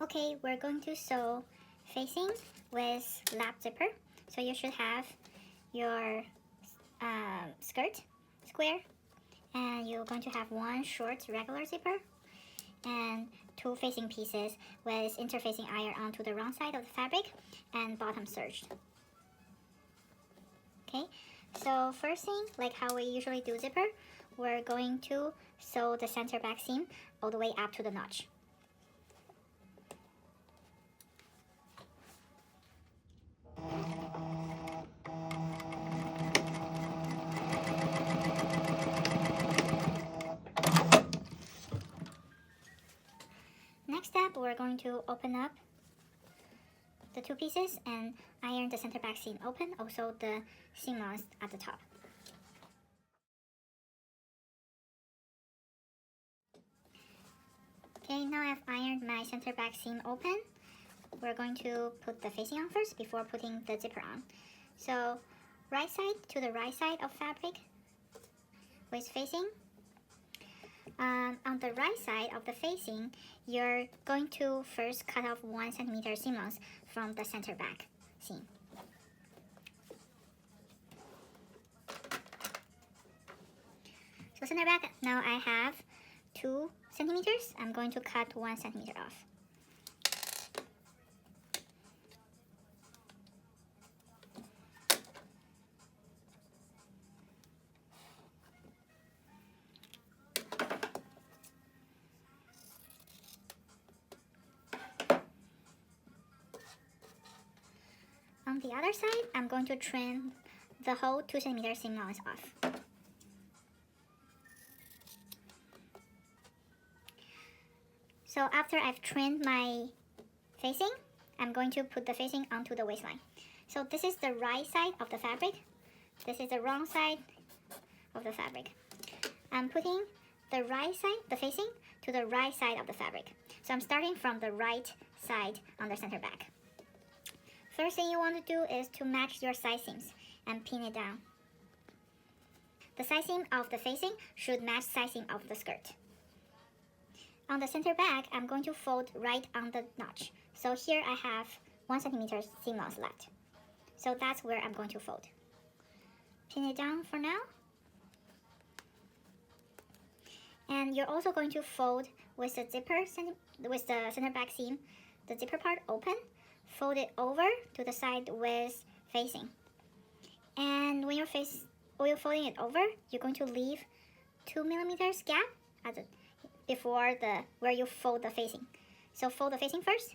Okay, we're going to sew facing with lap zipper. So you should have your skirt square, and you're going to have one short regular zipper and two facing pieces with interfacing iron onto the wrong side of the fabric and bottom serged. Okay, so first thing, like how we usually do zipper, we're going to sew the center back seam all the way up to the notch. Next step, we're going to open up the two pieces and iron the center back seam open, also the seam allowance at the top. Okay, now I've ironed my center back seam open. We're going to put the facing on first before putting the zipper on. So right side to the right side of fabric with facing. On the right side of the facing, you're going to first cut off 1 centimeter seam allowance from the center back seam. So center back, now I have 2 centimeters. I'm going to cut 1 centimeter off. On the other side, I'm going to trim the whole 2 centimeter seam allowance off. So after I've trimmed my facing, I'm going to put the facing onto the waistline. So this is the right side of the fabric. This is the wrong side of the fabric. I'm putting the right side, the facing, to the right side of the fabric. So I'm starting from the right side on the center back. First thing you want to do is to match your side seams and pin it down. The side seam of the facing should match side seam of the skirt. On the center back, I'm going to fold right on the notch. So here I have 1 centimeter seam allowance left. So that's where I'm going to fold. Pin it down for now. And you're also going to fold with the zipper, with the center back seam, the zipper part open, fold it over to the side with facing. And when you're folding it over, you're going to leave 2 millimeters gap at the before where you fold the facing. So fold the facing first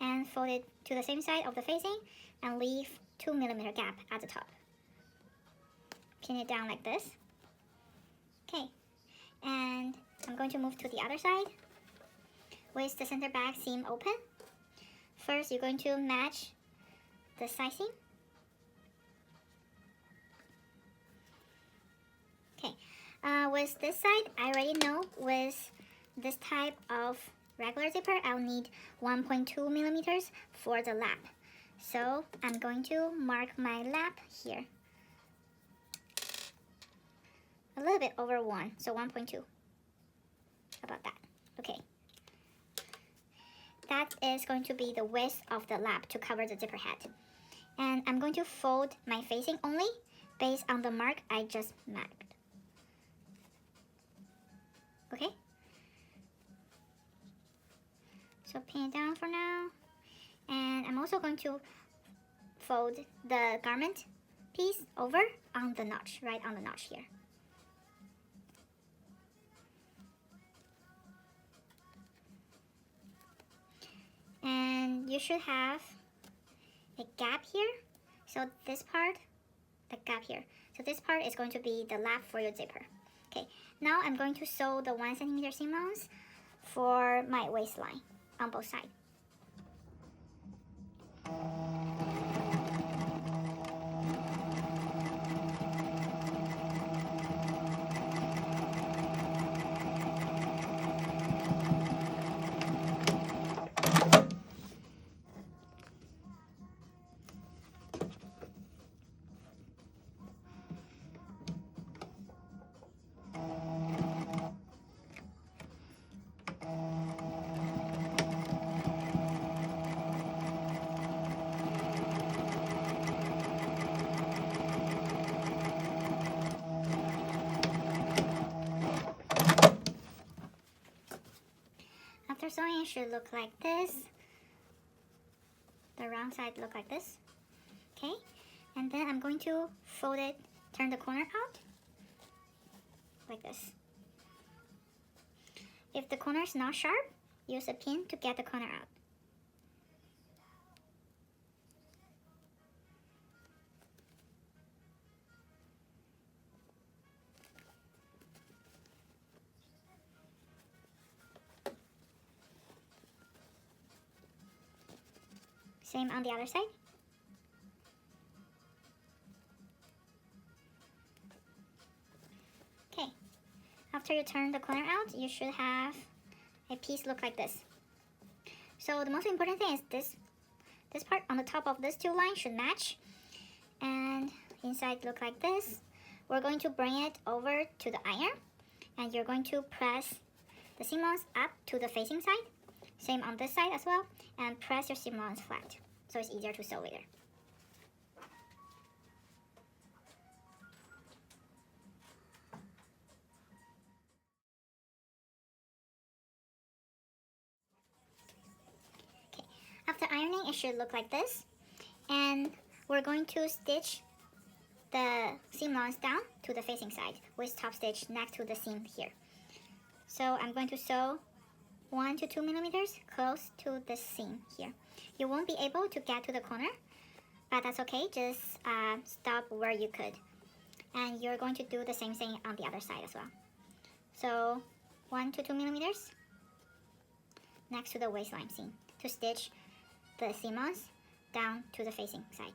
and fold it to the same side of the facing and leave 2 millimeter gap at the top. Pin it down like this. Okay, and I'm going to move to the other side with the center back seam open. First, you're going to match the side seam. Okay. With this side, I already know with this type of regular zipper, I'll need 1.2 millimeters for the lap. So I'm going to mark my lap here. A little bit over 1, so 1.2. About that. Okay. That is going to be the width of the lap to cover the zipper head. And I'm going to fold my facing only based on the mark I just marked. Okay? So pin it down for now. And I'm also going to fold the garment piece over on the notch, right on the notch here. And you should have a gap here. So this part, the gap here. So this part is going to be the lap for your zipper. Okay, now I'm going to sew the 1 centimeter seam allowance for my waistline on both sides. sewing, it should look like this. The round side look like this. Okay, and then I'm going to fold it, turn the corner out like this. If the corner is not sharp, use a pin to get the corner out. Same on the other side. Okay, after you turn the corner out, you should have a piece look like this. So the most important thing is this part on the top of these two lines should match, and inside look like this. We're going to bring it over to the iron, and you're going to press the seam-allowance up to the facing side. Same on this side as well, and press your seam-allowance flat so it's easier to sew later. Okay, after ironing, it should look like this, and we're going to stitch the seam-allowance down to the facing side with top stitch next to the seam here. So I'm going to sew 1 to 2 millimeters close to the seam here. You won't be able to get to the corner, but that's okay. Just stop where you could. And you're going to do the same thing on the other side as well. So 1 to 2 millimeters next to the waistline seam to stitch the seam-allowance down to the facing side.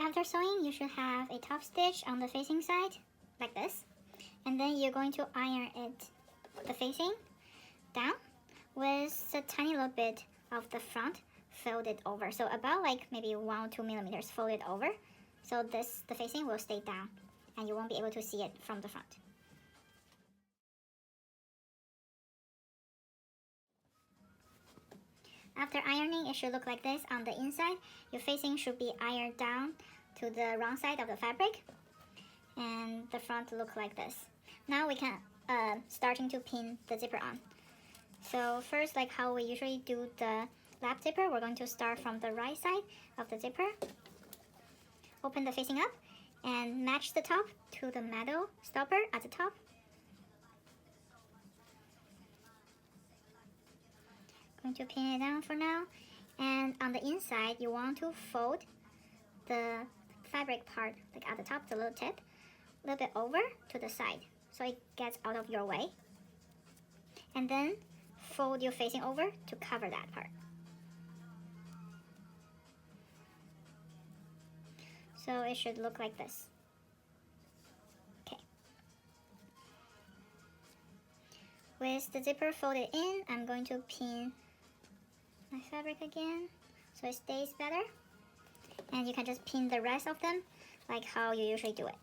After sewing, you should have a top stitch on the facing side, like this. And then you're going to iron it, the facing, down with a tiny little bit of the front folded over. So about like maybe 1 or 2 millimeters folded over. So the facing will stay down and you won't be able to see it from the front. After ironing, it should look like this on the inside. Your facing should be ironed down to the wrong side of the fabric, and the front look like this. Now we can starting to pin the zipper on. So first, like how we usually do the lap zipper, we're going to start from the right side of the zipper, open the facing up, and match the top to the metal stopper at the top. Going to pin it down for now, and on the inside you want to fold the fabric part, like at the top, the little tip, a little bit over to the side so it gets out of your way, and then fold your facing over to cover that part. So it should look like this. Okay. With the zipper folded in, I'm going to pin my fabric again so it stays better. And you can just pin the rest of them like how you usually do it.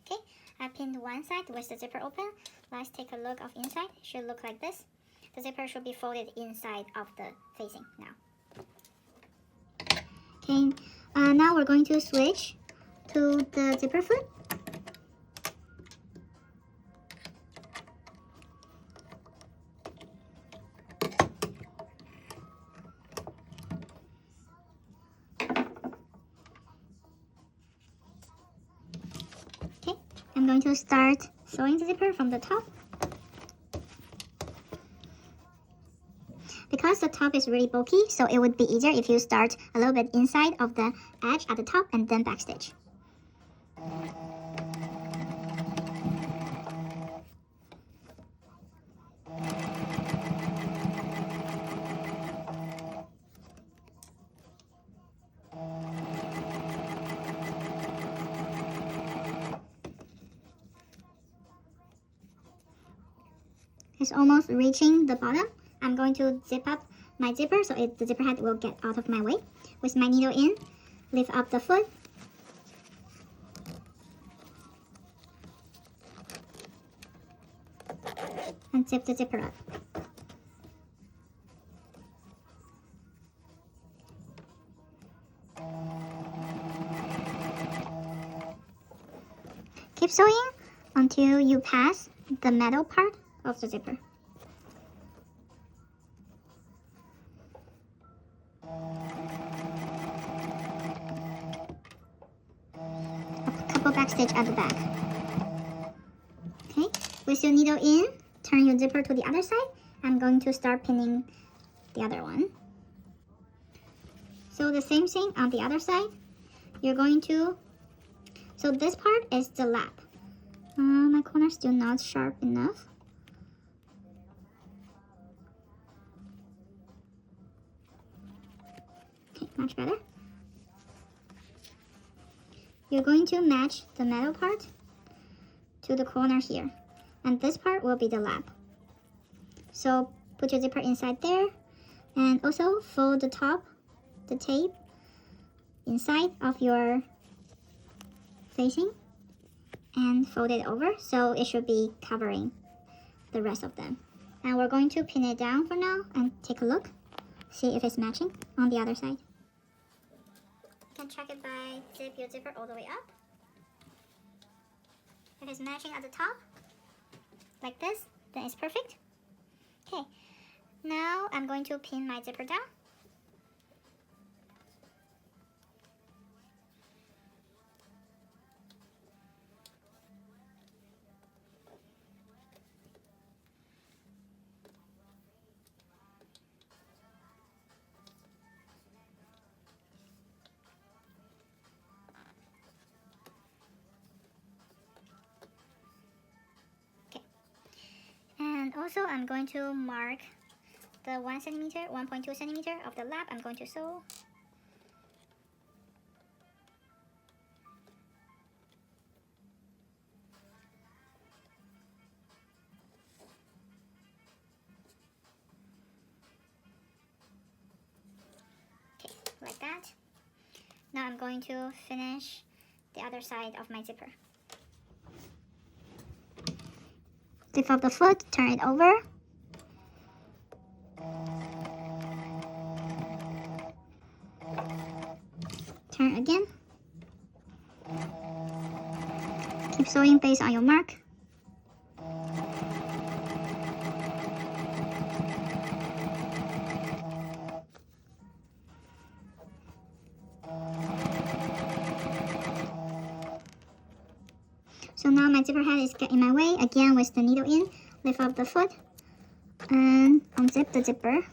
Okay, I pinned one side with the zipper open. Let's take a look of inside. It should look like this. The zipper should be folded inside of the facing now. Okay, now we're going to switch to the zipper foot. going to start sewing the zipper from the top. Because the top is really bulky, so it would be easier if you start a little bit inside of the edge at the top and then backstitch. It's almost reaching the bottom. I'm going to zip up my zipper so the zipper head will get out of my way. With my needle in, lift up the foot. And zip the zipper up. Keep sewing until you pass the metal part of the zipper. A couple backstitch at the back. Okay, with your needle in, turn your zipper to the other side. I'm going to start pinning the other one. So the same thing on the other side. You're going to, so this part is the lap. My corner's still not sharp enough. Okay, much better. You're going to match the metal part to the corner here. And this part will be the lap. So put your zipper inside there. And also fold the top, the tape, inside of your facing. And fold it over so it should be covering the rest of them. And we're going to pin it down for now and take a look. See if it's matching on the other side. You can check it by zip your zipper all the way up. If it's matching at the top, like this, then it's perfect. Okay, now I'm going to pin my zipper down. And also I'm going to mark the 1 centimeter, 1.2 centimeter of the lap I'm going to sew. Okay, like that. Now I'm going to finish the other side of my zipper. Lift up the foot, turn it over. Turn again. Keep sewing based on your mark. So now my zipper head is in my way. Again, with the needle in, lift up the foot and unzip the zipper.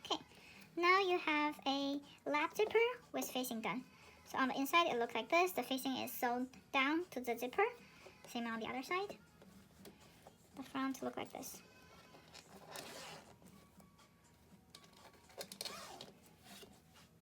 Okay, now you have a lap zipper with facing done. So on the inside it looks like this. The facing is sewn down to the zipper. Same on the other side. The front look like this.